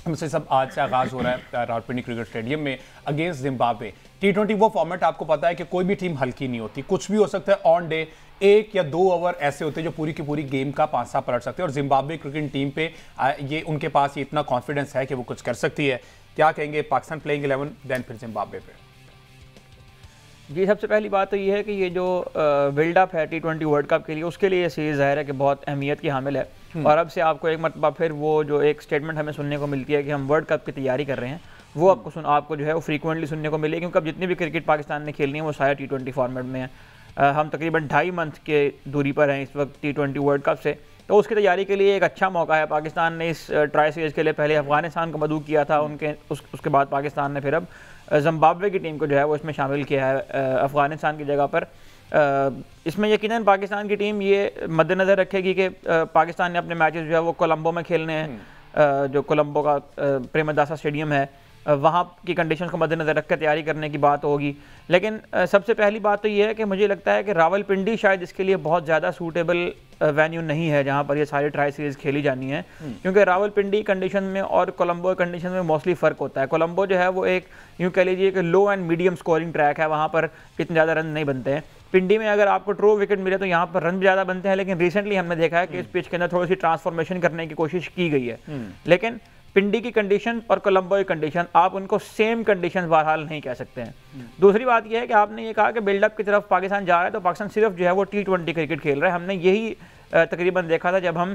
हमसे सब आज से आगाज हो रहा है रावलपिंडी क्रिकेट स्टेडियम में अगेंस्ट जिम्बाब्वे। T20 वो फॉर्मेट आपको पता है कि कोई भी टीम हल्की नहीं होती, कुछ भी हो सकता है ऑन डे। 1 या 2 ओवर ऐसे होते हैं जो पूरी की पूरी गेम का पांसा पलट सकते हैं और जिम्बाब्वे क्रिकेट टीम पे ये उनके पास ये इतना कॉन्फिडेंस है कि वो कुछ कर सकती है। क्या कहेंगे पाकिस्तान प्लेइंग 11 देन फिर जिम्बाब्वे पे? जी, सबसे पहली बात तो ये है कि ये जो बिल्डअप है T20 वर्ल्ड कप के लिए, उसके लिए ये सीरीज़ ज़ाहिर है कि बहुत अहमियत की हामिल है। और अब से आपको एक मरतबा फिर वो जो एक स्टेटमेंट हमें सुनने को मिलती है कि हम वर्ल्ड कप की तैयारी कर रहे हैं, वो आपको जो है वो फ्रीक्वेंटली सुनने को मिलेगी, क्योंकि अब जितनी भी क्रिकेट पाकिस्तान ने खेलनी है वो सारा T20 फॉर्मेट में है। हम तकरीबन 2.5 मंथ के दूरी पर हैं इस वक्त T20 वर्ल्ड कप से, तो उसकी तैयारी के लिए एक अच्छा मौका है। पाकिस्तान ने इस ट्राई सीरीज़ के लिए पहले अफगानिस्तान को मदऊ किया था, उसके बाद पाकिस्तान ने फिर अब जिम्बाब्वे की टीम को जो है वो इसमें शामिल किया है अफगानिस्तान की जगह पर। इसमें यकीनन पाकिस्तान की टीम ये मद्देनज़र रखेगी कि पाकिस्तान ने अपने मैचेस जो है वो कोलंबो में खेलने हैं। जो कोलंबो का प्रेमदासा स्टेडियम है, वहाँ की कंडीशंस को मद्देनज़र रख कर तैयारी करने की बात होगी। लेकिन सबसे पहली बात तो ये है कि मुझे लगता है कि रावलपिंडी शायद इसके लिए बहुत ज़्यादा सूटेबल वेन्यू नहीं है जहाँ पर ये सारी ट्राई सीरीज़ खेली जानी है, क्योंकि रावलपिंडी कंडीशन में और कोलंबो कंडीशन में मोस्टली फ़र्क होता है। कोलंबो जो है वो एक यूँ कह लीजिए कि लो एंड मीडियम स्कोरिंग ट्रैक है, वहाँ पर इतने ज़्यादा रन नहीं बनते हैं। पिंडी में अगर आपको ट्रू विकेट मिले तो यहाँ पर रन भी ज़्यादा बनते हैं, लेकिन रिसेंटली हमने देखा है कि इस पिच के अंदर थोड़ी सी ट्रांसफॉर्मेशन करने की कोशिश की गई है। लेकिन पिंडी की कंडीशन और कोलंबो की कंडीशन, आप उनको सेम कंडीशन बहरहाल नहीं कह सकते हैं। दूसरी बात यह है कि आपने ये कहा कि बिल्डअप की तरफ पाकिस्तान जा रहा है, तो पाकिस्तान सिर्फ जो है वो T20 क्रिकेट खेल रहा है। हमने यही तकरीबन देखा था जब हम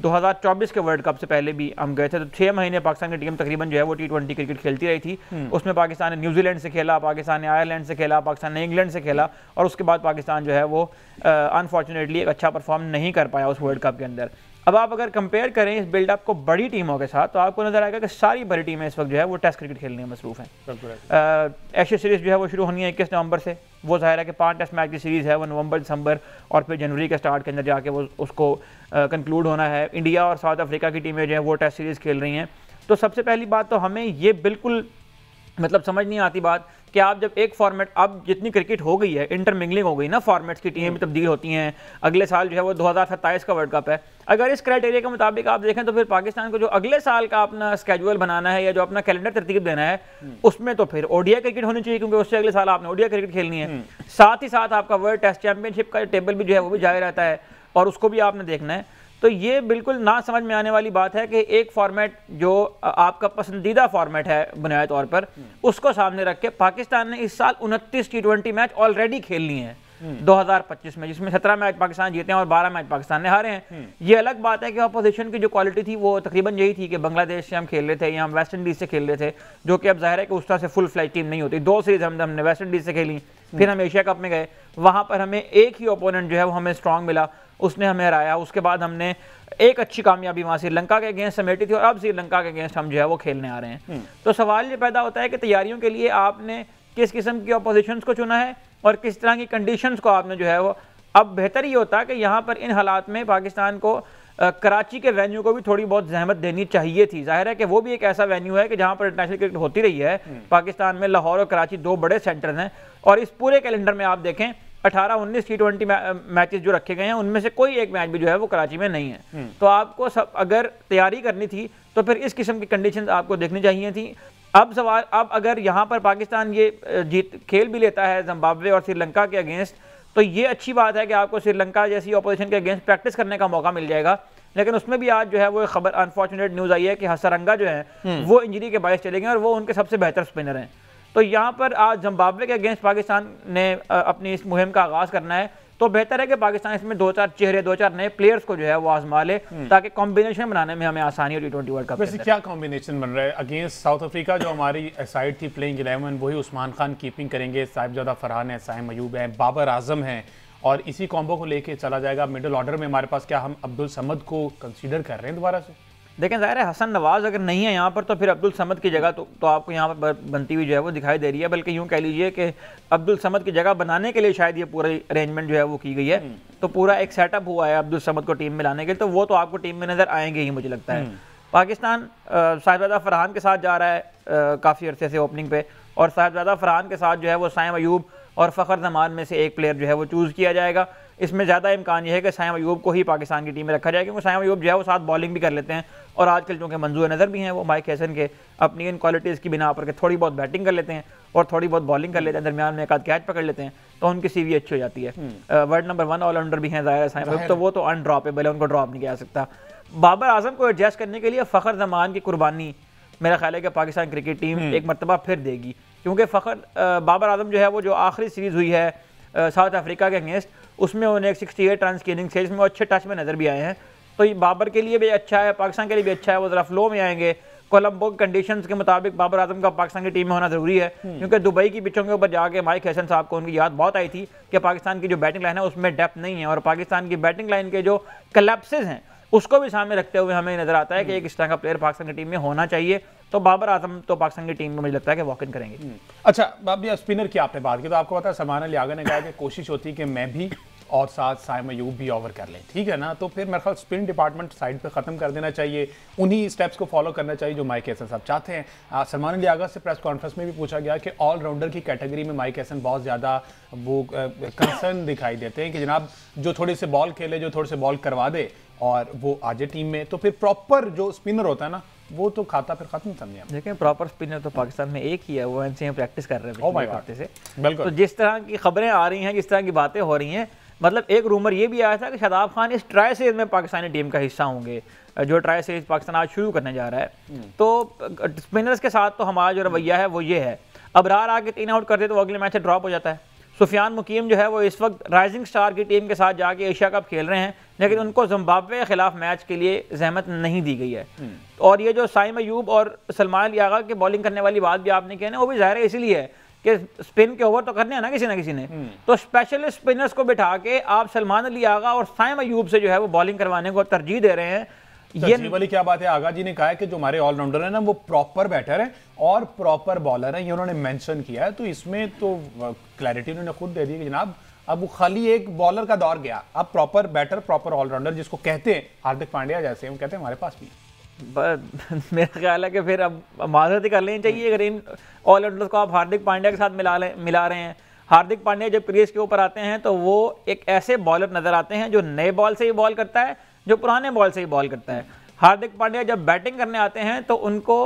2024 के वर्ल्ड कप से पहले भी हम गए थे, तो 6 महीने पाकिस्तान की टीम तकरीबन जो है वो T20 क्रिकेट खेलती रही थी। उसमें पाकिस्तान ने न्यूजीलैंड से खेला, पाकिस्तान ने आयरलैंड से खेला, पाकिस्तान ने इंग्लैंड से खेला, और उसके बाद पाकिस्तान जो है वो अनफॉर्चुनेटली एक अच्छा परफॉर्म नहीं कर पाया उस वर्ल्ड कप के अंदर। अब आप अगर कंपेयर करें इस बिल्डअप को बड़ी टीमों के साथ, तो आपको नजर आएगा कि सारी बड़ी टीमें इस वक्त जो है वो टेस्ट क्रिकेट खेलने में मसरूफ हैं। एशिया सीरीज जो है वो शुरू होनी है 21 नवंबर से। वो जाहिर है कि 5 टेस्ट मैच की सीरीज़ है, वो नवंबर दिसंबर और फिर जनवरी के स्टार्ट के अंदर जाके वो उसको कंक्लूड होना है। इंडिया और साउथ अफ्रीका की टीमें जो है वो टेस्ट सीरीज़ खेल रही हैं। तो सबसे पहली बात तो हमें ये बिल्कुल मतलब समझ नहीं आती बात कि आप जब एक फॉर्मेट, अब जितनी क्रिकेट हो गई है, इंटरमिंगलिंग हो गई ना, फॉर्मेट्स की टीमें भी तब्दील होती हैं। अगले साल जो है वो 2027 का वर्ल्ड कप है। अगर इस क्राइटेरिया के मुताबिक आप देखें तो फिर पाकिस्तान को जो अगले साल का अपना स्केड्यूल बनाना है या जो अपना कैलेंडर तरतीब देना है, उसमें तो फिर ओडीआई क्रिकेट होनी चाहिए, क्योंकि उससे अगले साल आपने ओडीआई क्रिकेट खेलनी है। साथ ही साथ आपका वर्ल्ड टेस्ट चैंपियनशिप का टेबल भी जो है वो भी जारी रहता है, और उसको भी आपने देखना है। तो ये बिल्कुल ना समझ में आने वाली बात है कि एक फॉर्मेट जो आपका पसंदीदा फॉर्मेट है बुनियादी तौर पर, उसको सामने रख के पाकिस्तान ने इस साल 29 T20 मैच ऑलरेडी खेल लिए हैं 2025 में, जिसमें 17 मैच पाकिस्तान जीते हैं और 12 मैच पाकिस्तान ने हारे हैं। ये अलग बात है कि अपोजिशन की जो क्वालिटी थी वो तकरीबन यही थी कि बांग्लादेश से हम खेल रहे थे या हम वेस्ट इंडीज से खेल रहे थे, जो कि अब जाहिर है कि उस तरह से फुल फ्लैज टीम नहीं होती। 2 सीरीज हमने वेस्ट इंडीज से खेली, फिर हम एशिया कप में गए, वहां पर हमें एक ही ओपोनेंट जो है वो हमें स्ट्रांग मिला, उसने हमें हराया। उसके बाद हमने एक अच्छी कामयाबी वहां श्रीलंका के अगेंस्ट समेटी थी, और अब श्रीलंका के अगेंस्ट हम जो है वो खेलने आ रहे हैं। तो सवाल ये पैदा होता है कि तैयारियों के लिए आपने किस किस्म की अपोजिशंस को चुना है और किस तरह की कंडीशंस को आपने जो है वो, अब बेहतर ये होता है कि यहाँ पर इन हालात में पाकिस्तान को कराची के वेन्यू को भी थोड़ी बहुत जहमत देनी चाहिए थी। जाहिर है कि वो भी एक ऐसा वेन्यू है कि जहाँ पर इंटरनेशनल क्रिकेट होती रही है। पाकिस्तान में लाहौर और कराची 2 बड़े सेंटर्स हैं, और इस पूरे कैलेंडर में आप देखें 18-19 T20 मैचेस जो रखे गए हैं, उनमें से कोई एक मैच भी जो है वो कराची में नहीं है। तो आपको सब अगर तैयारी करनी थी तो फिर इस किस्म की कंडीशंस आपको देखनी चाहिए थी। अब सवाल, अब अगर यहाँ पर पाकिस्तान ये खेल भी लेता है जिम्बाब्वे और श्रीलंका के अगेंस्ट, तो ये अच्छी बात है कि आपको श्रीलंका जैसी ऑपोजिशन के अगेंस्ट प्रैक्टिस करने का मौका मिल जाएगा। लेकिन उसमें भी आज जो है वो खबर, अनफॉर्चुनेट न्यूज़ आई है कि हसरंगा जो है वो इंजरी के बायस चले गए, और वो उनके सबसे बेहतर स्पिनर हैं। तो यहाँ पर आज जिम्बाब्वे के अगेंस्ट पाकिस्तान ने अपनी इस मुहिम का आगाज़ करना है, तो बेहतर है कि पाकिस्तान इसमें 2-4 चेहरे, 2-4 नए प्लेयर्स को जो है वो आजमा ले, ताकि कॉम्बिनेशन बनाने में हमें आसानी हो T20 वर्ल्ड कप। वैसे क्या कॉम्बिनेशन बन रहा है अगेंस्ट साउथ अफ्रीका? जो हमारी साइड थी प्लेइंग 11, वही उस्मान खान कीपिंग करेंगे, साहिबजादा फरहान है, साइम अयूब है, बाबर आजम है, और इसी कॉम्बो को लेके चला जाएगा। मिडिल ऑर्डर में हमारे पास क्या हम अब्दुल समद को कंसीडर कर रहे हैं दोबारा से? देखें, ज़ाहिर है हसन नवाज अगर नहीं है यहाँ पर, तो फिर अब्दुल समद की जगह तो आपको यहाँ पर बनती हुई जो है वो दिखाई दे रही है। बल्कि यूँ कह लीजिए कि अब्दुल समद की जगह बनाने के लिए शायद ये पूरा अरेंजमेंट जो है वो की गई है। तो पूरा एक सेटअप हुआ है अब्दुल समद को टीम में लाने के लिए, तो वो तो आपको टीम में नज़र आएंगे ही मुझे लगता है। पाकिस्तान साहिबजादा फरहान के साथ जा रहा है काफ़ी अरसे से ओपनिंग पे, और साहिबजादा फरहान के साथ जो है वो साइम अयूब और फ़खर जमान में से एक प्लेयर जो है वो चूज़ किया जाएगा। इसमें ज़्यादा इम्कान यह है कि साइम अयूब को ही पाकिस्तान की टीम में रखा जाए, क्योंकि साइम अयूब जो है वो साथ बॉलिंग भी कर लेते हैं और आजकल चूँकि मंजूर नज़र भी हैं वो माइक हैसन के, अपनी इन क्वालिटीज़ की बिना पर के थोड़ी बहुत बैटिंग कर लेते हैं और थोड़ी बहुत बॉलिंग कर लेते हैं, दरमियान में एक आध कैच पकड़ लेते हैं, तो उनकी CV अच्छी हो जाती है। वर्ल्ड नंबर 1 ऑलराउंडर भी हैं ज़ाहिर साइम अयूब, तो वो तो अनड्रॉपेबल है, उनको ड्रॉप नहीं किया जा सकता। बाबर आजम को एडजस्ट करने के लिए फ़खर जमान की कुर्बानी मेरा ख्याल है कि पाकिस्तान क्रिकेट टीम एक मरतबा फिर देगी, क्योंकि बाबर आजम जो है वो जो आखिरी सीरीज़ हुई है साउथ अफ्रीका के अगेंस्ट, उसमें उन्हें एक 68 रन की इनिंग्स है, इसमें वो अच्छे टच में नज़र भी आए हैं, तो ये बाबर के लिए भी अच्छा है, पाकिस्तान के लिए भी अच्छा है। वो ज़रा फ्लो में आएंगे, कोलंबो कंडीशंस के मुताबिक बाबर आजम का पाकिस्तान की टीम में होना ज़रूरी है, क्योंकि दुबई की पिचों के ऊपर जाके माइक हैसन साहब को उनकी याद बहुत आई थी कि पाकिस्तान की जो बैटिंग लाइन है उसमें डेप्थ नहीं है, और पाकिस्तान की बैटिंग लाइन के जो कलेप्सेस हैं उसको भी सामने रखते हुए हमें नजर आता है कि एक इस तरह का प्लेयर पाकिस्तान की टीम में होना चाहिए। तो बाबर आजम तो पाकिस्तान की टीम में मुझे लगता है कि वॉक इन करेंगे। अच्छा, अब स्पिनर की आपने बात की, तो आपको पता है सलमान अली आगा ने कहा कि कोशिश होती है कि मैं भी और साथ साइम अयूब भी ओवर कर लें, ठीक है ना, तो फिर मेरे ख्याल स्पिन डिपार्टमेंट साइड पे ख़त्म कर देना चाहिए, उन्हीं स्टेप्स को फॉलो करना चाहिए जो माइक हैसन साहब चाहते हैं। सलमान अली आगा से प्रेस कॉन्फ्रेंस में भी पूछा गया कि ऑलराउंडर की कैटेगरी में माइक हैसन बहुत ज़्यादा वो कंसर्न दिखाई देते हैं कि जनाब जो थोड़ी से बॉल खेले, जो थोड़े से बॉल करवा दे और वो आ जाए टीम में, तो फिर प्रॉपर जो स्पिनर होता है ना वो तो खाता फिर खत्म समझे। देखिए प्रॉपर स्पिनर तो पाकिस्तान में एक ही है, वो एनसीए में प्रैक्टिस कर रहे हैं हफ्ते से। बिल्कुल। तो जिस तरह की खबरें आ रही हैं, जिस तरह की बातें हो रही हैं, मतलब एक रूमर ये भी आया था कि शादाब खान इस ट्राई सीरीज में पाकिस्तानी टीम का हिस्सा होंगे, जो ट्राई सीरीज पाकिस्तान आज शुरू करने जा रहा है। तो स्पिनर्स के साथ तो हमारा जो रवैया है वो ये है, अबरार आके 3 आउट करते तो अगले मैच से ड्रॉप हो जाता है। सुफियान मुकीम जो है वो इस वक्त राइजिंग स्टार की टीम के साथ जाके एशिया कप खेल रहे हैं, लेकिन उनको जिम्बाब्वे के खिलाफ मैच के लिए जहमत नहीं दी गई है। और ये जो साइम अयूब और सलमान अली आगा के बॉलिंग करने वाली बात भी आपने की ना, वो भी जाहिर है इसलिए है कि स्पिन के ओवर तो करने हैं ना किसी ने, तो स्पेशलिस्ट स्पिनर्स को बिठा के आप सलमान अली आगा और साइम अयूब से जो है वो बॉलिंग करवाने को तरजीह दे रहे हैं। ये वाली क्या बात है, आगा जी ने कहा है कि जो हमारे ऑलराउंडर है ना वो प्रॉपर बैटर है और प्रॉपर बॉलर है, ये उन्होंने मेंशन किया है, तो इसमें तो क्लैरिटी उन्होंने खुद दे दी कि जनाब अब वो खाली एक बॉलर का दौर गया, अब प्रॉपर बैटर प्रॉपर ऑलराउंडर जिसको कहते हैं हार्दिक पांड्या जैसे हम कहते हैं हमारे पास भी। मेरा ख्याल है कि फिर अब माजरत कर लेनी चाहिए अगर इन ऑलराउंडर्स को आप हार्दिक पांड्या के साथ मिला रहे हैं। हार्दिक पांड्या जब क्रीज के ऊपर आते हैं तो वो एक ऐसे बॉलर नजर आते हैं जो नए बॉल से ही बॉल करता है, जो पुराने बॉल से ही बॉल करता है। हार्दिक पांड्या जब बैटिंग करने आते हैं तो उनको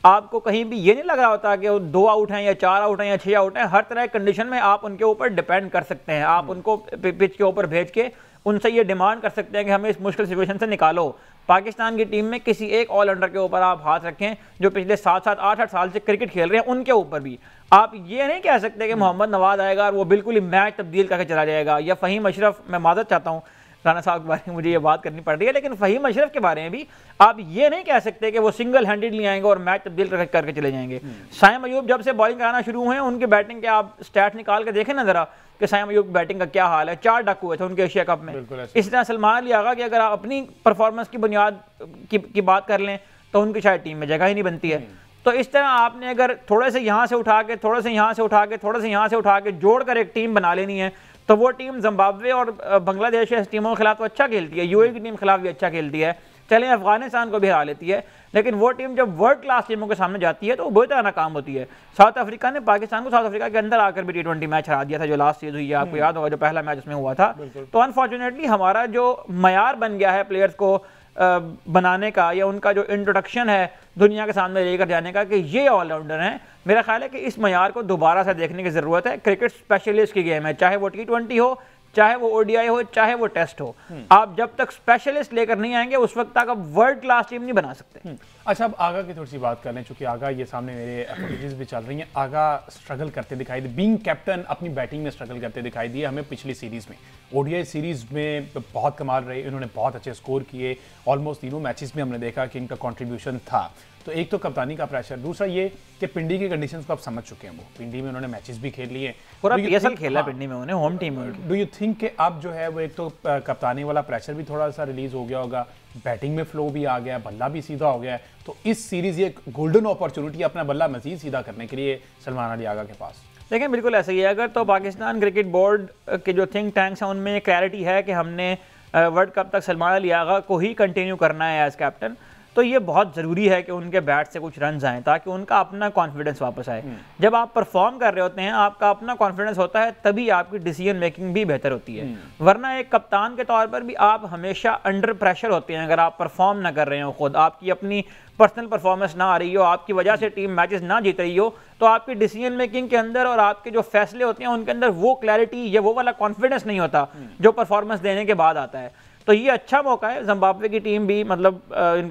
आपको कहीं भी ये नहीं लग रहा होता कि वो 2 आउट हैं या 4 आउट हैं या 6 आउट हैं, हर तरह की कंडीशन में आप उनके ऊपर डिपेंड कर सकते हैं। आप उनको पिच के ऊपर भेज के उनसे ये डिमांड कर सकते हैं कि हमें इस मुश्किल सिचुएशन से निकालो। पाकिस्तान की टीम में किसी एक ऑलराउंडर के ऊपर आप हाथ रखें जो पिछले 7-7 8-8 साल से क्रिकेट खेल रहे हैं, उनके ऊपर भी आप ये नहीं कह सकते कि मोहम्मद नवाज आएगा और वो बिल्कुल ही मैच तब्दील करके चला जाएगा, या फ़हीम अशरफ, मैं माजरत चाहता हूँ राना साहब के बारे में मुझे ये बात करनी पड़ रही है, लेकिन फ़हीम अशरफ के बारे में भी आप ये नहीं कह सकते कि वो सिंगल हैंडेडली आएंगे और मैच तब्दील करके चले जाएंगे। साइम अयूब जब से बॉलिंग कराना शुरू हुए हैं, उनकी बैटिंग के आप स्टैट्स निकाल के देखें ना जरा कि साइम अयूब की बैटिंग का क्या हाल है। 4 डक हुए थे उनके एशिया कप में। इसी तरह सलमान अली आगा की अगर आप अपनी परफॉर्मेंस की बुनियाद की बात कर लें तो उनकी शायद टीम में जगह ही नहीं बनती है। तो इस तरह आपने अगर थोड़े से यहाँ से उठा के, थोड़े से यहाँ से उठा के, थोड़े से यहाँ से उठा के जोड़कर एक टीम बना लेनी है, तो वो टीम जिम्बाब्वे और बांग्लादेश ऐसी टीमों के खिलाफ तो अच्छा खेलती है, यूएई की टीम के खिलाफ भी अच्छा खेलती है, चलें अफगानिस्तान को भी हरा लेती है, लेकिन वो टीम जब वर्ल्ड क्लास टीमों के सामने जाती है तो वो बुरी तरह नाकाम होती है। साउथ अफ्रीका ने पाकिस्तान को साउथ अफ्रीका के अंदर आकर भी T20 मैच हरा दिया था, जो लास्ट सीरीज हुई है, आपको याद होगा जो पहला मैच उसमें हुआ था। तो अनफॉर्चुनेटली हमारा जो मयार बन गया है प्लेयर्स को बनाने का, या उनका जो इंट्रोडक्शन है दुनिया के सामने लेकर जाने का कि ये ऑलराउंडर हैं, मेरा ख्याल है कि इस मयार को दोबारा से देखने की ज़रूरत है। क्रिकेट स्पेशलिस्ट की गेम है, चाहे वो T20 हो, चाहे वो ODI हो, चाहे वो टेस्ट हो। आप जब तक स्पेशलिस्ट लेकर नहीं आएंगे उस वक्त तक आप वर्ल्ड क्लास टीम नहीं बना सकते। अच्छा, अब आगा की थोड़ी सी बात कर लें, चूंकि आगा ये सामने मेरे फुटेजेस भी चल रही हैं, आगा स्ट्रगल करते दिखाई दे, बीइंग कैप्टन अपनी बैटिंग में स्ट्रगल करते दिखाई दिए हमें पिछली सीरीज में। ODI सीरीज में बहुत कमाल रहे, इन्होंने बहुत अच्छे स्कोर किए, ऑलमोस्ट तीनों मैचेस में हमने देखा कि इनका कॉन्ट्रीब्यूशन था। तो एक तो कप्तानी का प्रेशर, दूसरा ये कि पिंडी की कंडीशंस को आप समझ चुके हैं, वो पिंडी में उन्होंने मैचेस भी खेल लिए, पूरा PSL खेला पिंडी में उन्होंने, होम टीम में। डू यू थिंक कि अब जो है वो एक तो कप्तानी वाला प्रेशर भी थोड़ा सा रिलीज हो गया होगा, बैटिंग में फ्लो भी आ गया, बल्ला भी सीधा हो गया है, तो इस सीरीज ये गोल्डन अपॉर्चुनिटी अपना बल्ला मजीद सीधा करने के लिए सलमान अली आगा के पास? लेकिन बिल्कुल ऐसा ही है, अगर तो पाकिस्तान क्रिकेट बोर्ड के जो थिंक टैंक्स हैं उनमें क्लैरिटी है कि हमने वर्ल्ड कप तक सलमान अली आगा को ही कंटिन्यू करना है एज कैप्टन, तो तो ये बहुत ज़रूरी है कि उनके बैट से कुछ रन आएँ ताकि उनका अपना कॉन्फिडेंस वापस आए। जब आप परफॉर्म कर रहे होते हैं, आपका अपना कॉन्फिडेंस होता है, तभी आपकी डिसीजन मेकिंग भी बेहतर होती है। वरना एक कप्तान के तौर पर भी आप हमेशा अंडर प्रेशर होते हैं। अगर आप परफॉर्म ना कर रहे हो, खुद आपकी अपनी पर्सनल परफॉर्मेंस ना आ रही हो, आपकी वजह से टीम मैचेस ना जीत रही हो, तो आपकी डिसीजन मेकिंग के अंदर और आपके जो फैसले होते हैं उनके अंदर वो क्लैरिटी या वो वाला कॉन्फिडेंस नहीं होता जो परफॉर्मेंस देने के बाद आता है। तो ये अच्छा मौका है, जिम्बाब्वे की टीम भी मतलब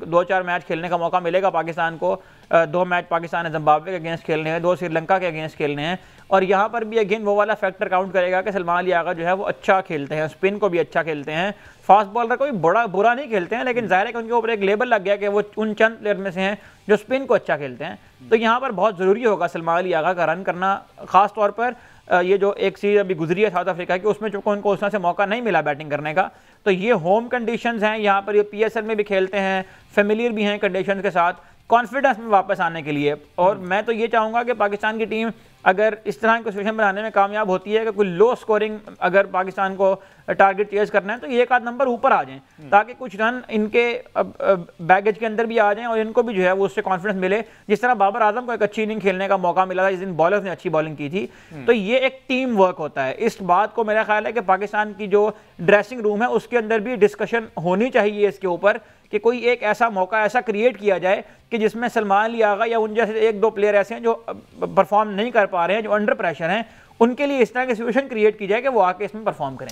2-4 मैच खेलने का मौका मिलेगा पाकिस्तान को। 2 मैच पाकिस्तान ने जिम्बाब्वे के अगेंस्ट खेलने हैं, 2 श्रीलंका के अगेंस्ट खेलने हैं, और यहाँ पर भी अगेन वो वाला फैक्टर काउंट करेगा कि सलमान अली आगा जो है वो अच्छा खेलते हैं, स्पिन को भी अच्छा खेलते हैं, फास्ट बॉलर को भी बुरा नहीं खेलते हैं, लेकिन जाहिर है कि उनके ऊपर एक लेबल लग गया कि वो उन चंद प्लेयर में से हैं जो स्पिन को अच्छा खेलते हैं। तो यहाँ पर बहुत ज़रूरी होगा सलमान अली आगा का रन करना, ख़ास तौर पर ये जो एक सीरीज अभी गुजरी है साउथ अफ्रीका की, उसमें चूंकि उनको उस तरह से मौका नहीं मिला बैटिंग करने का, तो ये होम कंडीशंस हैं, यहाँ पर ये PSL में भी खेलते हैं, फेमिलियर भी हैं कंडीशंस के साथ, कॉन्फिडेंस में वापस आने के लिए। और मैं तो ये चाहूँगा कि पाकिस्तान की टीम अगर इस तरह की सिचुएशन बनाने में कामयाब होती है कि कोई लो स्कोरिंग अगर पाकिस्तान को टारगेट चेज करना है, तो ये एक आध नंबर ऊपर आ जाएं ताकि कुछ रन इनके बैगेज के अंदर भी आ जाएं और इनको भी जो है वो उससे कॉन्फिडेंस मिले। जिस तरह बाबर आजम को एक अच्छी इनिंग खेलने का मौका मिला था, इस दिन बॉलर्स ने अच्छी बॉलिंग की थी, तो ये एक टीम वर्क होता है। इस बात को मेरा ख्याल है कि पाकिस्तान की जो ड्रेसिंग रूम है उसके अंदर भी डिस्कशन होनी चाहिए इसके ऊपर कि कोई एक ऐसा मौका ऐसा क्रिएट किया जाए कि जिसमें सलमान अली आगा या उन जैसे 1-2 प्लेयर ऐसे हैं जो परफॉर्म नहीं कर पा रहे हैं, जो अंडर प्रेशर हैं, उनके लिए इस तरह की सिचुएशन क्रिएट की जाए कि वो आके इसमें परफॉर्म करें।